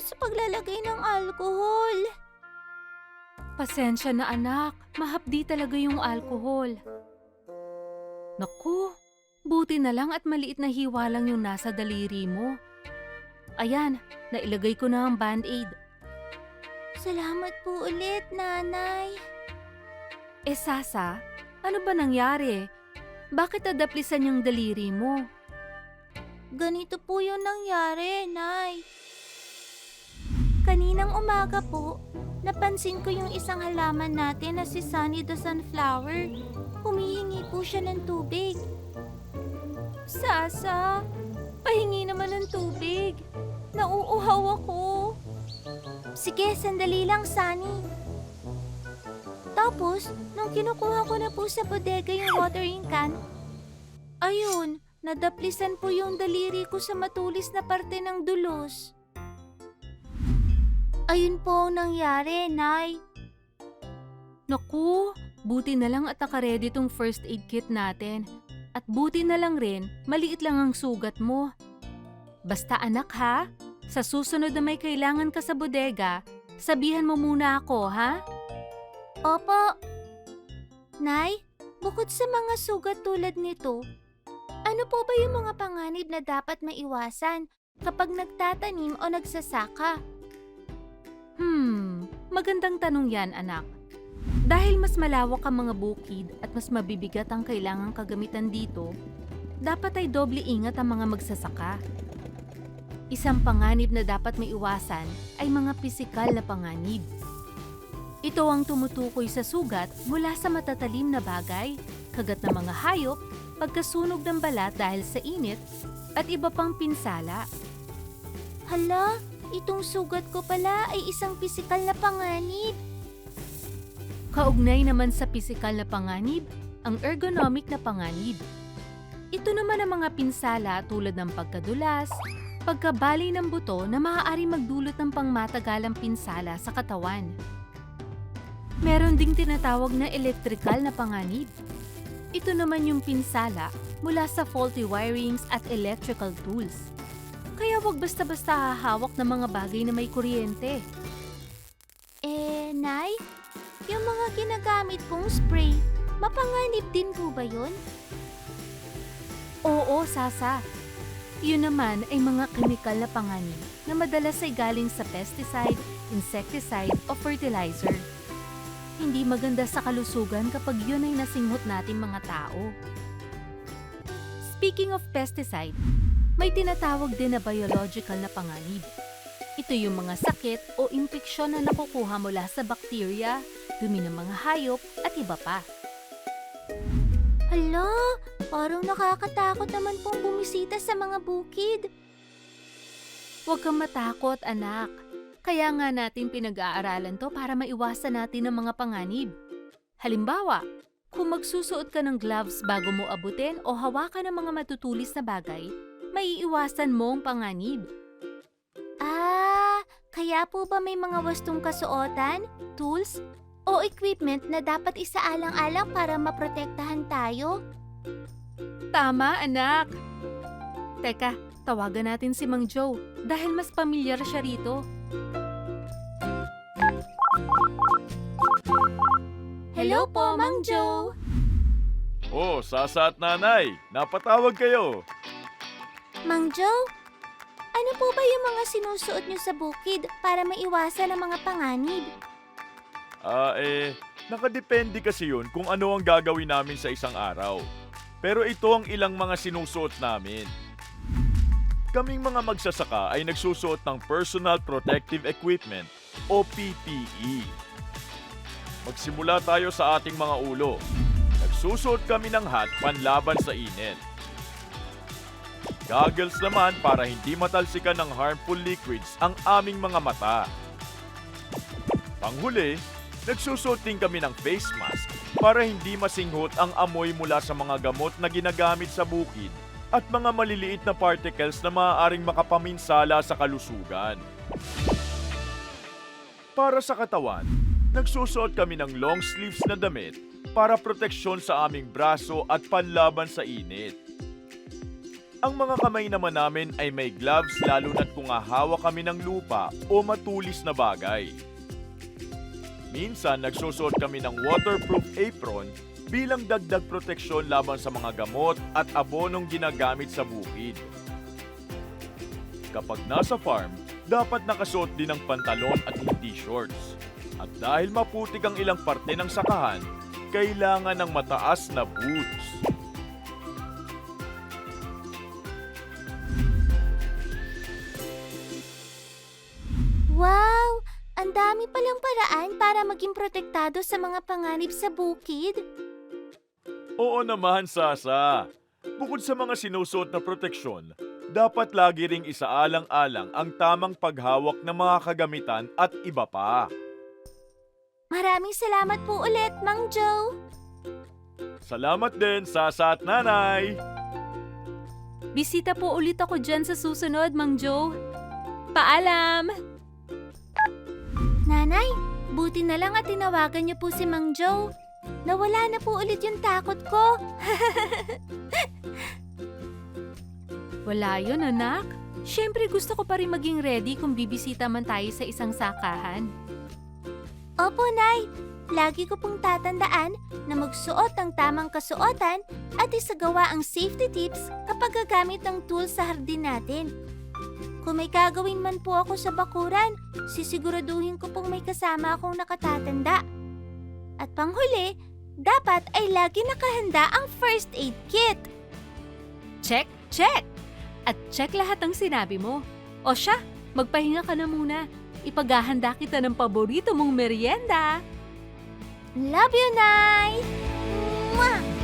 sa paglalagay ng alkohol. Pasensya na anak, mahapdi talaga yung alkohol. Naku, buti na lang at maliit na hiwa lang yung nasa daliri mo. Ayan, nailagay ko na ang band-aid. Salamat po ulit, Nanay. Sasa, ano ba nangyari? Bakit nadaplisan yung daliri mo? Ganito po yung nangyari, Nay. Kaninang umaga po, napansin ko yung isang halaman natin na si Sunny the Sunflower. Humihingi po siya ng tubig. Sasa, pahingi naman ng tubig. Nauuhaw ako. Sige, sandali lang, Sunny. Tapos, nung kinukuha ko na po sa bodega yung watering can, ayun, nadaplisan po yung daliri ko sa matulis na parte ng dulos. Ayun po ang nangyari, Nay. Naku, buti na lang at nakaredy tong first aid kit natin. At buti na lang rin, maliit lang ang sugat mo. Basta anak ha, sa susunod na may kailangan ka sa bodega, sabihan mo muna ako ha? Opo. Nay, bukod sa mga sugat tulad nito, ano po ba yung mga panganib na dapat maiwasan kapag nagtatanim o nagsasaka? Magandang tanong yan anak. Dahil mas malawak ang mga bukid at mas mabibigat ang kailangang kagamitan dito, dapat ay doble ingat ang mga magsasaka. Isang panganib na dapat maiwasan ay mga pisikal na panganib. Ito ang tumutukoy sa sugat mula sa matatalim na bagay, kagat ng mga hayop, pagkasunog ng balat dahil sa init, at iba pang pinsala. Hala, itong sugat ko pala ay isang pisikal na panganib. Kaugnay naman sa pisikal na panganib, ang ergonomic na panganib. Ito naman ang mga pinsala tulad ng pagkadulas, pagkabali ng buto na maaari magdulot ng pangmatagalang pinsala sa katawan. Meron ding tinatawag na electrical na panganib. Ito naman yung pinsala mula sa faulty wirings at electrical tools. Kaya wag basta-basta hahawak ng mga bagay na may kuryente. Nay, yung mga ginagamit kong spray, mapanganib din po ba yun? Oo, Sasa. Yun naman ay mga chemical na panganib na madalas ay galing sa pesticide, insecticide o fertilizer. Hindi maganda sa kalusugan kapag yun ay nasinghot nating mga tao. Speaking of pesticide, may tinatawag din na biological na panganib. Ito yung mga sakit o impeksyon na nakukuha mula sa bakterya, dumi ng mga hayop at iba pa. Hala, parang nakakatakot naman pong bumisita sa mga bukid. Huwag kang matakot, anak. Kaya nga natin pinag-aaralan to para maiwasan natin ang mga panganib. Halimbawa, kung magsusuot ka ng gloves bago mo abutin o hawakan ng mga matutulis na bagay, maiiwasan mo ang panganib. Kaya po ba may mga wastong kasuotan, tools, o equipment na dapat isaalang-alang para maprotektahan tayo? Tama, anak! Teka, tawagan natin si Mang Joe dahil mas pamilyar siya rito. Hello po, Mang Joe! Oh, Sasa at Nanay, napatawag kayo. Mang Joe, ano po ba yung mga sinusuot nyo sa bukid para maiwasan ang mga panganib? Nakadepende kasi yun kung ano ang gagawin namin sa isang araw. Pero ito ang ilang mga sinusuot namin. Kaming mga magsasaka ay nagsusuot ng Personal Protective Equipment o PPE. Magsimula tayo sa ating mga ulo. Nagsusuot kami ng hat panlaban sa init. Goggles naman para hindi matalsikan ng harmful liquids ang aming mga mata. Panghuli, nagsusuot din kami ng face mask para hindi masinghot ang amoy mula sa mga gamot na ginagamit sa bukid at mga maliliit na particles na maaaring makapaminsala sa kalusugan. Para sa katawan, nagsusuot kami ng long sleeves na damit para proteksyon sa aming braso at panlaban sa init. Ang mga kamay naman namin ay may gloves lalo na't kung hahawak kami ng lupa o matulis na bagay. Minsan nagsusuot kami ng waterproof apron bilang dagdag proteksyon laban sa mga gamot at abonong ginagamit sa bukid. Kapag nasa farm, dapat nakasuot din ng pantalon at hindi shorts. At dahil maputik ang ilang parte ng sakahan, kailangan ng mataas na boots. Wow! Ang dami palang paraan para maging protektado sa mga panganib sa bukid. Oo naman, Sasa. Bukod sa mga sinusuot na proteksyon, dapat lagi ring isaalang-alang ang tamang paghawak ng mga kagamitan at iba pa. Maraming salamat po ulit, Mang Joe. Salamat din, Sasa at Nanay! Bisita po ulit ako dyan sa susunod, Mang Joe. Paalam! Nanay, buti na lang at tinawagan niyo po si Mang Joe. Nawala na po ulit yung takot ko. Wala yun, anak. Siyempre gusto ko pa rin maging ready kung bibisita man tayo sa isang sakahan. Opo, Nay. Lagi ko pong tatandaan na magsuot ng tamang kasuotan at isagawa ang safety tips kapag gagamit ng tools sa hardin natin. Kung may gagawin man po ako sa bakuran, sisiguraduhin ko pong may kasama akong nakatatanda. At panghuli, dapat ay lagi nakahanda ang first aid kit. Check, check! At check lahat ng sinabi mo. O siya, magpahinga ka na muna. Ipaghahanda kita ng paborito mong merienda. Love you, Nay! Mwah!